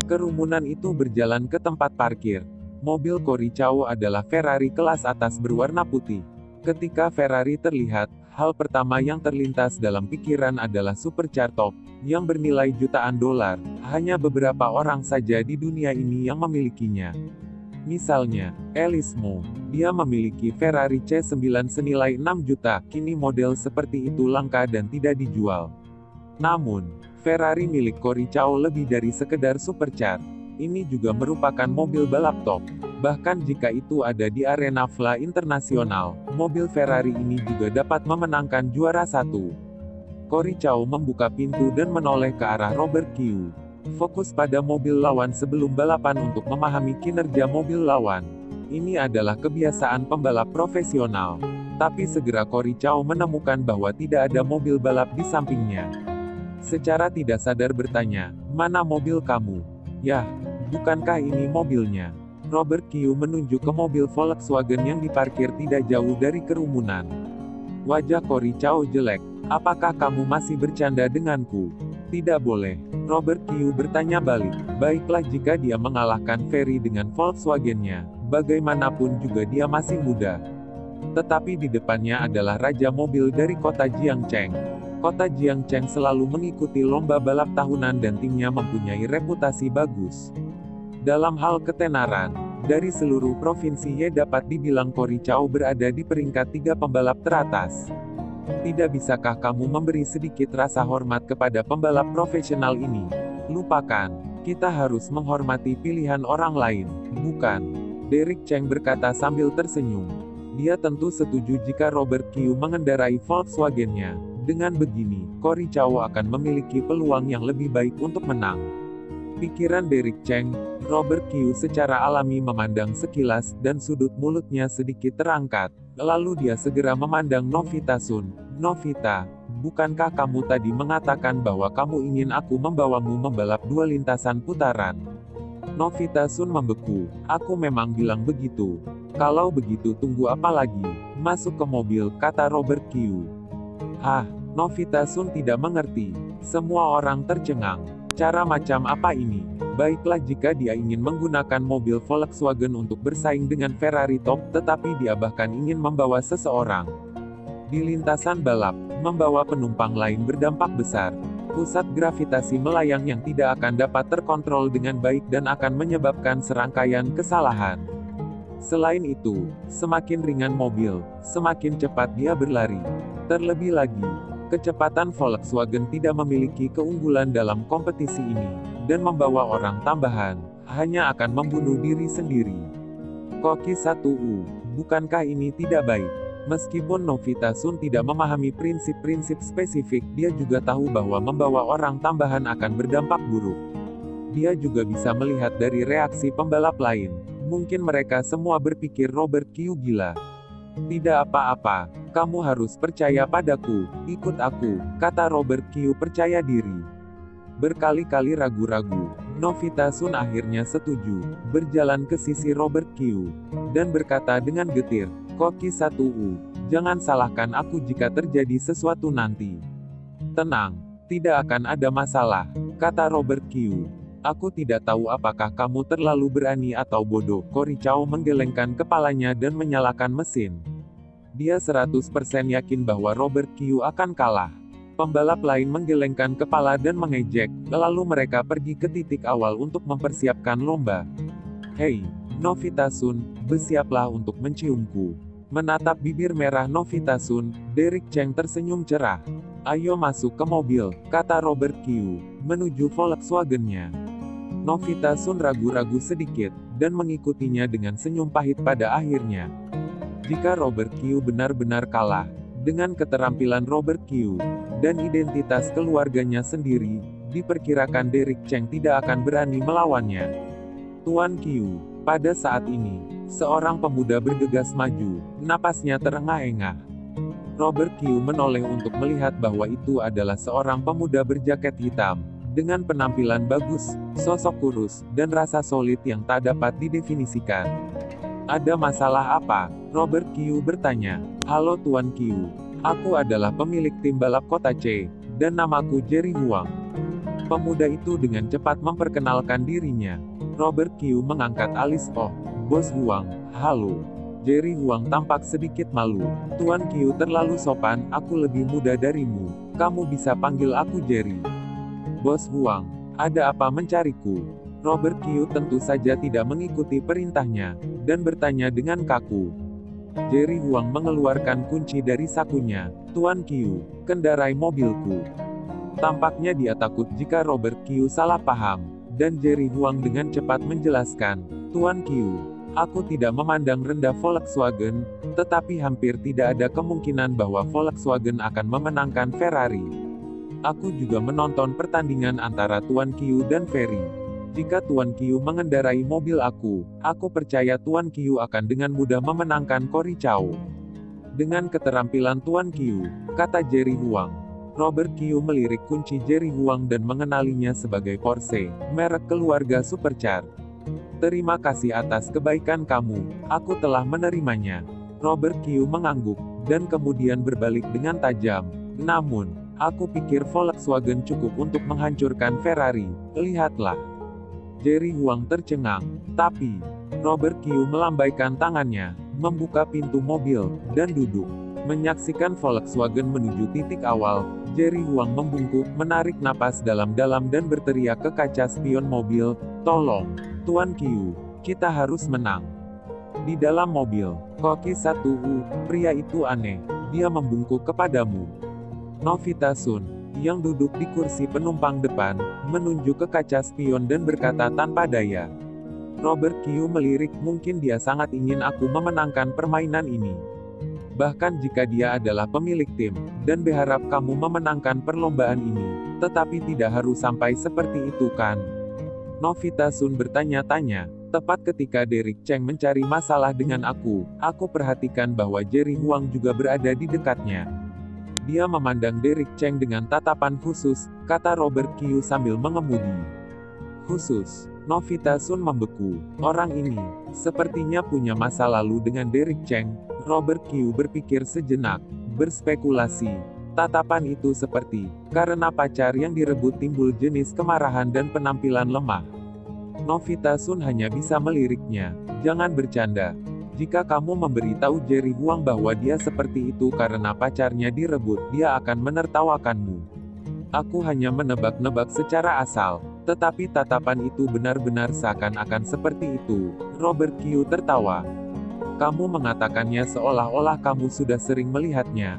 Kerumunan itu berjalan ke tempat parkir. Mobil Cory Chow adalah Ferrari kelas atas berwarna putih. Ketika Ferrari terlihat, hal pertama yang terlintas dalam pikiran adalah supercar top, yang bernilai jutaan dolar. Hanya beberapa orang saja di dunia ini yang memilikinya. Misalnya, Alice Mo. Dia memiliki Ferrari C9 senilai 6 juta, kini model seperti itu langka dan tidak dijual. Namun, Ferrari milik Cory Chow lebih dari sekedar supercar. Ini juga merupakan mobil balap top. Bahkan jika itu ada di arena FIA internasional, mobil Ferrari ini juga dapat memenangkan juara satu. Cory Chow membuka pintu dan menoleh ke arah Robert Kyu. Fokus pada mobil lawan sebelum balapan untuk memahami kinerja mobil lawan. Ini adalah kebiasaan pembalap profesional. Tapi segera Cory Chow menemukan bahwa tidak ada mobil balap di sampingnya. Secara tidak sadar bertanya, "Mana mobil kamu?" "Yah, bukankah ini mobilnya?" Robert Kyu menunjuk ke mobil Volkswagen yang diparkir tidak jauh dari kerumunan. Wajah Cory Chow jelek. "Apakah kamu masih bercanda denganku?" "Tidak boleh." Robert Kyu bertanya balik. Baiklah jika dia mengalahkan Ferry dengan Volkswagen-nya, bagaimanapun juga dia masih muda. Tetapi di depannya adalah raja mobil dari kota Jiangcheng. Kota Jiangcheng selalu mengikuti lomba balap tahunan dan timnya mempunyai reputasi bagus. Dalam hal ketenaran, dari seluruh provinsi dapat dibilang Cory Chow berada di peringkat 3 pembalap teratas. Tidak bisakah kamu memberi sedikit rasa hormat kepada pembalap profesional ini? Lupakan. Kita harus menghormati pilihan orang lain, bukan? Derek Cheng berkata sambil tersenyum. Dia tentu setuju jika Robert Kyu mengendarai Volkswagen-nya. Dengan begini, Cory Chow akan memiliki peluang yang lebih baik untuk menang. Pikiran Derek Cheng, Robert Kyu secara alami memandang sekilas, dan sudut mulutnya sedikit terangkat. Lalu dia segera memandang Novita Sun. "Novita, bukankah kamu tadi mengatakan bahwa kamu ingin aku membawamu membalap 2 lintasan putaran?" Novita Sun membeku. "Aku memang bilang begitu." "Kalau begitu tunggu apa lagi? Masuk ke mobil," kata Robert Kyu. "Hah?" Novita Sun tidak mengerti. Semua orang tercengang. Cara macam apa ini? Baiklah jika dia ingin menggunakan mobil Volkswagen untuk bersaing dengan Ferrari top, tetapi dia bahkan ingin membawa seseorang di lintasan balap, membawa penumpang lain berdampak besar. Pusat gravitasi melayang yang tidak akan dapat terkontrol dengan baik dan akan menyebabkan serangkaian kesalahan. Selain itu, semakin ringan mobil, semakin cepat dia berlari. Terlebih lagi, kecepatan Volkswagen tidak memiliki keunggulan dalam kompetisi ini, dan membawa orang tambahan, hanya akan membunuh diri sendiri. Koki 1U, bukankah ini tidak baik? Meskipun Novita Sun tidak memahami prinsip-prinsip spesifik, dia juga tahu bahwa membawa orang tambahan akan berdampak buruk. Dia juga bisa melihat dari reaksi pembalap lain. Mungkin mereka semua berpikir Robert Kyu gila. "Tidak apa-apa, kamu harus percaya padaku, ikut aku," kata Robert Kyu percaya diri. Berkali-kali ragu-ragu, Novita Sun akhirnya setuju, berjalan ke sisi Robert Kyu, dan berkata dengan getir, "Koki 1U, jangan salahkan aku jika terjadi sesuatu nanti." "Tenang, tidak akan ada masalah," kata Robert Kyu. "Aku tidak tahu apakah kamu terlalu berani atau bodoh." Cory Chow menggelengkan kepalanya dan menyalakan mesin. Dia 100% yakin bahwa Robert Kyu akan kalah. Pembalap lain menggelengkan kepala dan mengejek, lalu mereka pergi ke titik awal untuk mempersiapkan lomba. "Hei, Novita Sun, bersiaplah untuk menciumku." Menatap bibir merah Novita Sun, Derek Cheng tersenyum cerah. "Ayo masuk ke mobil," kata Robert Kyu, menuju Volkswagen-nya. Novita Sun ragu-ragu sedikit, dan mengikutinya dengan senyum pahit pada akhirnya. Jika Robert Kyu benar-benar kalah, dengan keterampilan Robert Kyu, dan identitas keluarganya sendiri, diperkirakan Derek Cheng tidak akan berani melawannya. "Tuan Kyu." Pada saat ini, seorang pemuda bergegas maju, napasnya terengah-engah. Robert Kyu menoleh untuk melihat bahwa itu adalah seorang pemuda berjaket hitam, dengan penampilan bagus, sosok kurus, dan rasa solid yang tak dapat didefinisikan. "Ada masalah apa?" Robert Kyu bertanya. "Halo Tuan Kyu, aku adalah pemilik tim balap kota C, dan namaku Jerry Huang." Pemuda itu dengan cepat memperkenalkan dirinya. Robert Kyu mengangkat alis. "Oh, Bos Huang, halo." Jerry Huang tampak sedikit malu. "Tuan Kyu terlalu sopan, aku lebih muda darimu. Kamu bisa panggil aku Jerry." "Bos Huang, ada apa mencariku?" Robert Kyu tentu saja tidak mengikuti perintahnya, dan bertanya dengan kaku. Jerry Huang mengeluarkan kunci dari sakunya. "Tuan Kyu, kendarai mobilku." Tampaknya dia takut jika Robert Kyu salah paham, dan Jerry Huang dengan cepat menjelaskan, "Tuan Kyu, aku tidak memandang rendah Volkswagen, tetapi hampir tidak ada kemungkinan bahwa Volkswagen akan memenangkan Ferrari. Aku juga menonton pertandingan antara Tuan Kyu dan Ferry. Jika Tuan Kyu mengendarai mobil aku percaya Tuan Kyu akan dengan mudah memenangkan Cory Chow." "Dengan keterampilan Tuan Kyu," kata Jerry Huang. Robert Kyu melirik kunci Jerry Huang dan mengenalinya sebagai Porsche, merek keluarga supercar. "Terima kasih atas kebaikan kamu, aku telah menerimanya." Robert Kyu mengangguk, dan kemudian berbalik dengan tajam. "Namun, aku pikir Volkswagen cukup untuk menghancurkan Ferrari, lihatlah." Jerry Huang tercengang. "Tapi..." Robert Kyu melambaikan tangannya, membuka pintu mobil, dan duduk. Menyaksikan Volkswagen menuju titik awal, Jerry Huang membungkuk, menarik napas dalam-dalam dan berteriak ke kaca spion mobil, "Tolong, Tuan Kyu, kita harus menang." Di dalam mobil, Koki 1U, pria itu aneh, dia membungkuk kepadamu. Novita Sun, yang duduk di kursi penumpang depan, menunjuk ke kaca spion dan berkata tanpa daya. Robert Kyu melirik, "Mungkin dia sangat ingin aku memenangkan permainan ini. Bahkan jika dia adalah pemilik tim, dan berharap kamu memenangkan perlombaan ini. Tetapi tidak harus sampai seperti itu kan?" Novita Sun bertanya-tanya. "Tepat ketika Derek Cheng mencari masalah dengan aku perhatikan bahwa Jerry Huang juga berada di dekatnya. Dia memandang Derek Cheng dengan tatapan khusus," kata Robert Kyu sambil mengemudi. "Khusus?" Novita Sun membeku. Orang ini, sepertinya punya masa lalu dengan Derek Cheng. Robert Kyu berpikir sejenak, berspekulasi. Tatapan itu seperti, karena pacar yang direbut timbul jenis kemarahan dan penampilan lemah. Novita Sun hanya bisa meliriknya. "Jangan bercanda. Jika kamu memberitahu Jerry Huang bahwa dia seperti itu karena pacarnya direbut, dia akan menertawakanmu. Aku hanya menebak-nebak secara asal, tetapi tatapan itu benar-benar seakan-akan seperti itu." Robert Kyu tertawa. "Kamu mengatakannya seolah-olah kamu sudah sering melihatnya.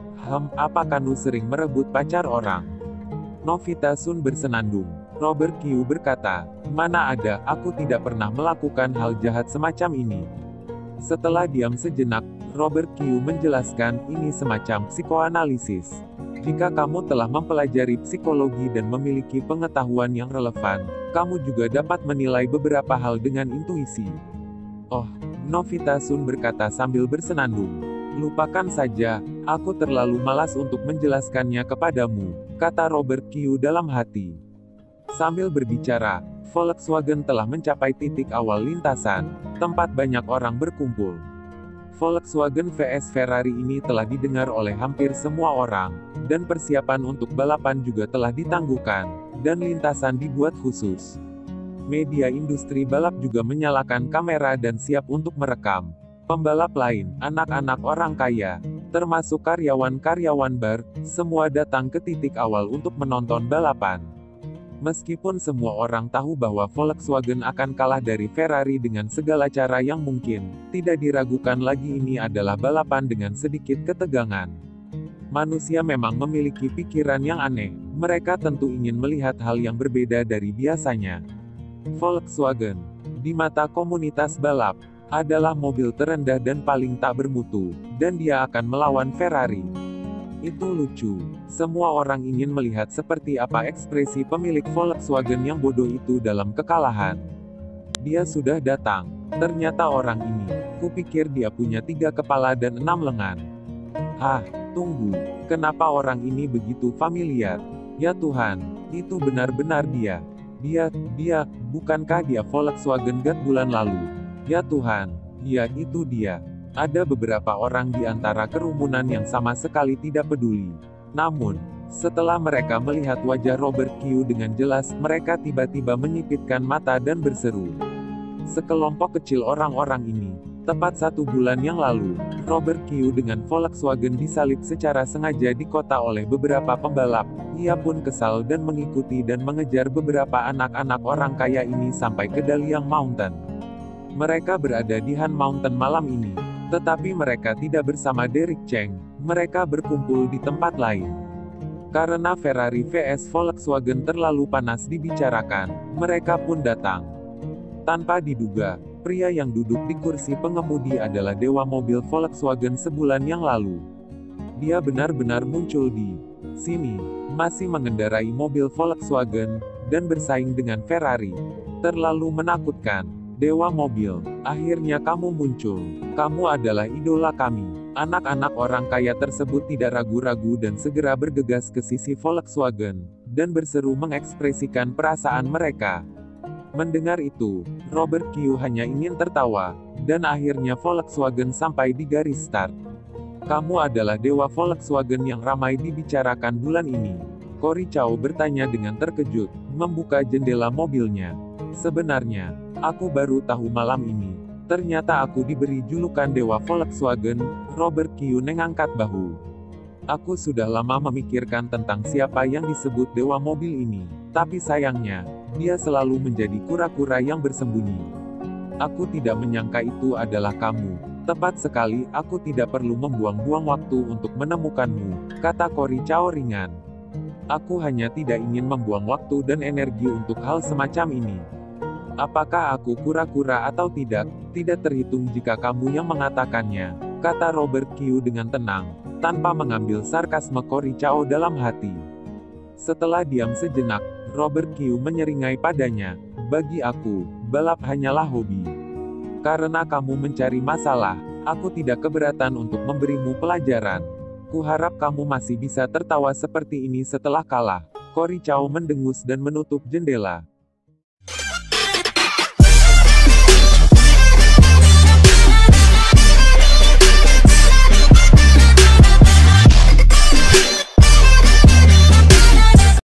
Apa kamu sering merebut pacar orang?" Novita Sun bersenandung. Robert Kyu berkata, "Mana ada, aku tidak pernah melakukan hal jahat semacam ini." Setelah diam sejenak, Robert Kyu menjelaskan, "Ini semacam psikoanalisis. Jika kamu telah mempelajari psikologi dan memiliki pengetahuan yang relevan, kamu juga dapat menilai beberapa hal dengan intuisi." "Oh," Novita Sun berkata sambil bersenandung. "Lupakan saja, aku terlalu malas untuk menjelaskannya kepadamu," kata Robert Kyu dalam hati. Sambil berbicara, Volkswagen telah mencapai titik awal lintasan, tempat banyak orang berkumpul. Volkswagen vs Ferrari ini telah didengar oleh hampir semua orang, dan persiapan untuk balapan juga telah ditangguhkan, dan lintasan dibuat khusus. Media industri balap juga menyalakan kamera dan siap untuk merekam. Pembalap lain, anak-anak orang kaya, termasuk karyawan-karyawan bar, semua datang ke titik awal untuk menonton balapan. Meskipun semua orang tahu bahwa Volkswagen akan kalah dari Ferrari dengan segala cara yang mungkin, tidak diragukan lagi ini adalah balapan dengan sedikit ketegangan. Manusia memang memiliki pikiran yang aneh, mereka tentu ingin melihat hal yang berbeda dari biasanya. Volkswagen, di mata komunitas balap, adalah mobil terendah dan paling tak bermutu, dan dia akan melawan Ferrari. Itu lucu. Semua orang ingin melihat seperti apa ekspresi pemilik Volkswagen yang bodoh itu dalam kekalahan. Dia sudah datang. Ternyata orang ini, kupikir dia punya 3 kepala dan 6 lengan. Tunggu. Kenapa orang ini begitu familiar? Ya Tuhan, itu benar-benar dia. Dia, bukankah dia Volkswagen God bulan lalu? Ya Tuhan, ya itu dia. Ada beberapa orang di antara kerumunan yang sama sekali tidak peduli. Namun, Setelah mereka melihat wajah Robert Q dengan jelas, mereka tiba-tiba menyipitkan mata dan berseru. Sekelompok kecil orang-orang ini. Tepat 1 bulan yang lalu, Robert Q dengan Volkswagen disalib secara sengaja di kota oleh beberapa pembalap. Ia pun kesal dan mengikuti dan mengejar beberapa anak-anak orang kaya ini sampai ke Dalian Mountain. Mereka berada di Han Mountain malam ini. Tetapi mereka tidak bersama Derek Cheng. Mereka berkumpul di tempat lain. Karena Ferrari vs Volkswagen terlalu panas dibicarakan, mereka pun datang. Tanpa diduga, pria yang duduk di kursi pengemudi adalah dewa mobil Volkswagen sebulan yang lalu. Dia benar-benar muncul di sini, masih mengendarai mobil Volkswagen, dan bersaing dengan Ferrari. Terlalu menakutkan. Dewa mobil, akhirnya kamu muncul. Kamu adalah idola kami. Anak-anak orang kaya tersebut tidak ragu-ragu dan segera bergegas ke sisi Volkswagen, dan berseru mengekspresikan perasaan mereka. Mendengar itu, Robert Q hanya ingin tertawa, dan akhirnya Volkswagen sampai di garis start. Kamu adalah dewa Volkswagen yang ramai dibicarakan bulan ini. Cory Chow bertanya dengan terkejut, membuka jendela mobilnya. Sebenarnya, aku baru tahu malam ini. Ternyata aku diberi julukan Dewa Volkswagen. Robert Q mengangkat bahu. Aku sudah lama memikirkan tentang siapa yang disebut Dewa Mobil ini. Tapi sayangnya, dia selalu menjadi kura-kura yang bersembunyi. Aku tidak menyangka itu adalah kamu. Tepat sekali, aku tidak perlu membuang-buang waktu untuk menemukanmu, kata Cory Chow ringan. Aku hanya tidak ingin membuang waktu dan energi untuk hal semacam ini. Apakah aku kura-kura atau tidak, tidak terhitung jika kamu yang mengatakannya, kata Robert Q dengan tenang, tanpa mengambil sarkasme Cory Chow dalam hati. Setelah diam sejenak, Robert Q menyeringai padanya, bagi aku, balap hanyalah hobi. Karena kamu mencari masalah, aku tidak keberatan untuk memberimu pelajaran. Kuharap kamu masih bisa tertawa seperti ini setelah kalah. Cory Chow mendengus dan menutup jendela.